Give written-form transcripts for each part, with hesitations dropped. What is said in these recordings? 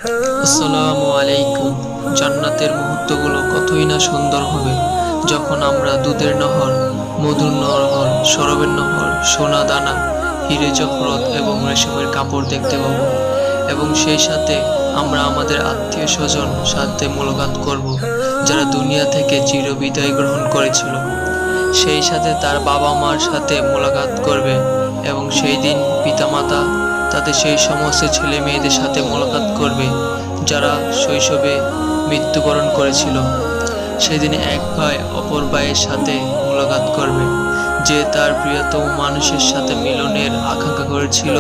আসসালামু আলাইকুম। জান্নাতের মুহূর্তগুলো কতই না সুন্দর হবে যখন আমরা দুধের নহর, মধুর নহর, সরবের নহর, সোনা দানা, হিরে জহরত এবং রেশমের কাপড় দেখতে পাবো। এবং সেই সাথে আমরা আমাদের আত্মীয় স্বজন সাথে মোলাকাত করব, যারা দুনিয়া থেকে চির বিদায় গ্রহণ করেছিল। সেই সাথে তার বাবা মার সাথে মোলাকাত করবে এবং সেই দিন পিতামাতা তাদের সেই সমস্ত ছেলে মেয়েদের সাথে মোলাকাত করবে যারা শৈশবে মৃত্যুবরণ করেছিল। সেদিন এক ভাই অপর ভাইয়ের সাথে মোলাকাত করবে, যে তার প্রিয়তম মানুষের সাথে মিলনের আকাঙ্ক্ষা করেছিল।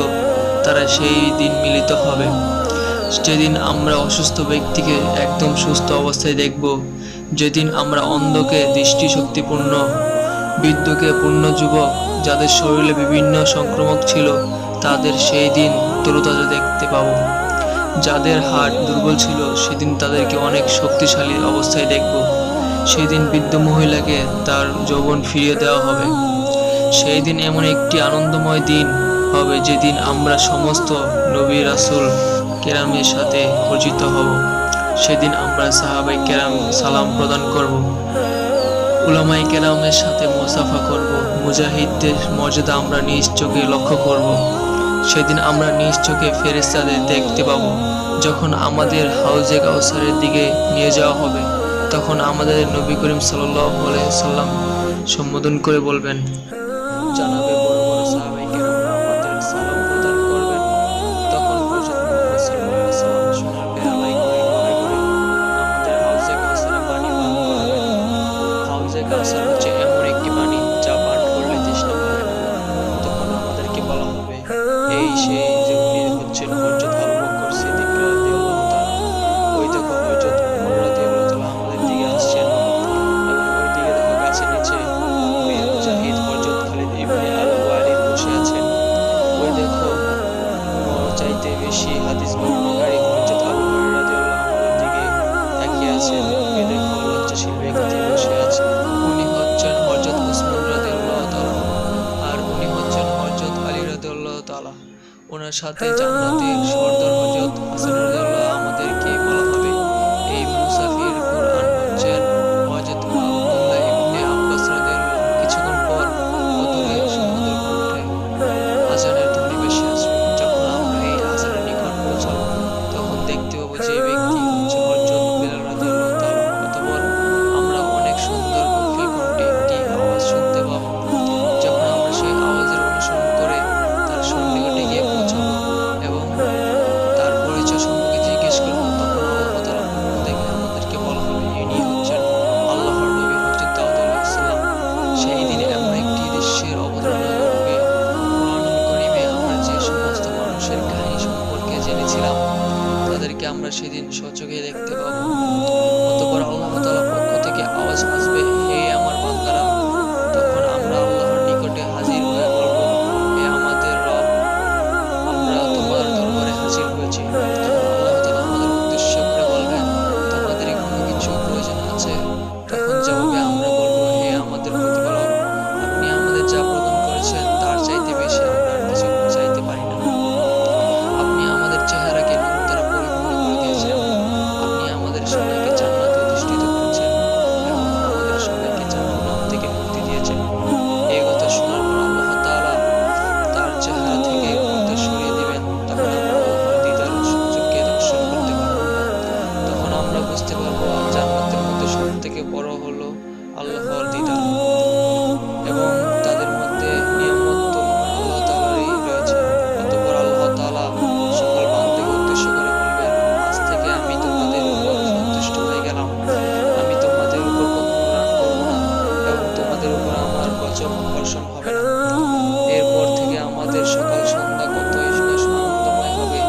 তারা সেই দিন মিলিত হবে। যেদিন আমরা অসুস্থ ব্যক্তিকে একদম সুস্থ অবস্থায় দেখব, যেদিন আমরা অন্ধকে দৃষ্টিশক্তিপূর্ণ, বৃদ্ধকে পূর্ণ যুবক যাদের শরীরে বিভিন্ন সংক্রমক ছিল তাদের সেই দিন তরুতাজা দেখতে পাবো। যাদের হার্ট দুর্বল ছিল সেদিন তাদেরকে অনেক শক্তিশালী অবস্থায় দেখব। সেদিন বৃদ্ধ মহিলাকে তার যৌবন ফিরিয়ে দেওয়া হবে। সেই দিন এমন একটি আনন্দময় দিন হবে যেদিন আমরা সমস্ত নবী রাসূল কেরামের সাথে পরিচিত হব। সেদিন আমরা সাহাবায়ে কেরাম সালাম প্রদান করব, উলামায়ে কেরামের সাথে মুসাফা করব, মুজাহিদদের মর্যাদা আমরা নিজ চোখে লক্ষ্য করব। সেদিন আমরা নিজ চোখে ফেরেশতাদের দেখতে পাব। যখন আমাদের হাউজে কাউসারের দিকে নিয়ে যাওয়া হবে, তখন আমাদের নবী করিম সাল্লাল্লাহু আলাইহি সাল্লাম সম্বোধন করে বলবেন, জানাবে বড় বড় সাহাবায়ে কেরামরা আমাদের সালাম প্রদান করবেন। তখন হযরত মুহাম্মদ সাল্লাল্লাহু আলাইহি সাল্লাম সোনার পেয়ালায় করে ঘরে ঘরে আমাদের হাউজে কাউসারের পানি পান করাবেন। হাউজে কাউসার হচ্ছে এমন একটি পানি যা পান করলে তৃষ্ণা পাবে না। তখন আমাদেরকে বলা হবে, এই সেই যে উনি হচ্ছেন হযরত আবু বকর সিদ্দিক রাদিয়াল্লাহু তাআলা। ওই দেখো হযরত ওমর রাদিয়াল্লাহু তাআলা আমাদের দিকে আসছেন, এবং ওই দিকে দেখো গাছের নিচে বীর মুজাহিদ হযরত খালিদ ইবনে আল ওয়ালিদ বসে আছেন। ওই দেখো ওমর চাইতে বেশি হাদিস বর্ণনাকারী হযরত আবু হুরায়রা রাদিয়াল্লাহু আমাদের দিকে তাকিয়ে আছেন। ওই দেখো লজ্জাশীল ব্যক্তি বসে আছেন, উনি হচ্ছেন হযরত ওসমান রাদিয়াল্লাহু তাআলা, আর উনি হচ্ছেন হযরত আলী রাদিয়াল্লাহু তাআলা। ওনার সাথে জান্নাতের সর্দার হযরত হাসান রাদিয়াল্লাহু আমাদেরকে বলা হবে। এই মুসাফির কুরআন হচ্ছেন হযরত আব্দুল্লাহ ইবনে আব্বাস রাদিয়াল্লাহু। কিছুক্ষণ পর অদূরে সমুদ্রের কণ্ঠে আযানের ধ্বনি ভেসে আসবে। যখন আমরা এই আযানের নিকট পৌঁছাবো, তখন দেখতে পাবো যে ব্যক্তি হচ্ছে হযরত বিলাল রাদিয়াল্লাহু তাআলা। অতঃপর আমরা অনেক সুন্দর কোকিল কণ্ঠে একটি আওয়াজ শুনতে পাবো। যখন আমরা সেই আওয়াজের অনুসরণ করে তার সন্নিকটে গিয়ে পৌঁছাবো এবং তার পরিচয় সম্পর্কে জিজ্ঞেস করবো, তখন আল্লাহ তাআলার পক্ষ থেকে আমাদেরকে বলা হবে, ইনি হচ্ছেন আল্লাহর নবী হযরত দাউদ আলাইহিস সালাম। সেই দিনে এমন একটি দৃশ্যের অবতারণা ঘটবে, কুরআনুল কারীমে আমরা যে সমস্ত মানুষের কাহিনী সম্পর্কে জেনেছিলাম তাদেরকে আমরা সেদিন স্বচক্ষে দেখতে পাবো। অতঃপর আল্লাহ তাআলার পক্ষ থেকে আওয়াজ আসবে, হে আমার বান্দারা। তখন আমরা আল্লাহর নিকটে হাজির হয়ে বলবো, হে আমাদের রব, আমরা তোমার দরবারে হাজির হয়েছি। তখন আল্লাহ তাআলা আমাদের উদ্দেশ্য করে বলবেন, তোমাদের কোনো কিছু প্রয়োজন আছে? তখন জবাবে আমরা বলবো, হে আমাদের প্রতিপালক, আপনি আমাদের যা প্রদান করেছেন তার চাইতে বেশি আমরা আর কিছু চাইতে পারি না। আপনি আমাদের চেহারাকে নূর দ্বারা পরিপূর্ণ করে দিয়েছেন। আপনি আমাদের সবাইকে জান্নাতে অধিষ্ঠিত করেছেন এবং আমাদের সবাইকে জাহান্নাম থেকে মুক্তি দিয়েছেন। এই কথা শোনার পর আল্লাহ তাআলা তার চেহারা থেকে পর্দা সরিয়ে দিবেন। তখন আমরা আল্লাহর দিদার চোখে দর্শন করতে পারবো। তখন আমরা বুঝতে পারবো জান্নাতের মধ্যে সবথেকে বড় হলো আল্লাহর দিদার, এবং তাদের মধ্যে নিয়ামত তো আল্লাহ তাআলারই রয়েছে। অতঃপর আল্লাহ তাআলা সকল বান্দাকে উদ্দেশ্য করে বলবেন, আজ থেকে আমি তোমাদের উপর সন্তুষ্ট হয়ে গেলাম। আমি তোমাদের উপর কখনো রাগ করব না এবং তোমাদের উপর আমার গজব বর্ষণ হবে না। এরপর থেকে আমাদের সকাল সন্ধ্যা কতই না আনন্দময় হবে।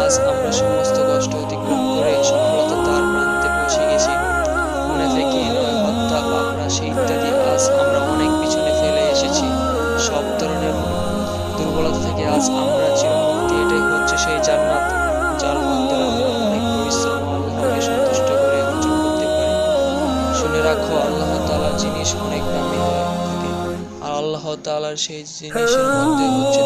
আজ আমরা সমস্ত কষ্ট অতিক্রম করে সফলতা তার প্রান্তে পৌঁছে গেছি। মুনাফিকি নয়, হত্যা, পাপরাশি ইত্যাদি আজ আমরা অনেক পিছনে ফেলে এসেছি। সব ধরনের দুর্বলতা থেকে আজ আমরা চিরমুক্তি। এটাই হচ্ছে সেই জান্নাত, যার মাধ্যমে আমরা অনেক পরিশ্রম আল্লাহকে সন্তুষ্ট করে অর্জন করতে পারি। শুনে রাখো, আল্লাহ তাআলার জিনিস অনেক দামি হয়ে থাকে, আর আল্লাহ তাআলার সেই জিনিসের মধ্যে হচ্ছে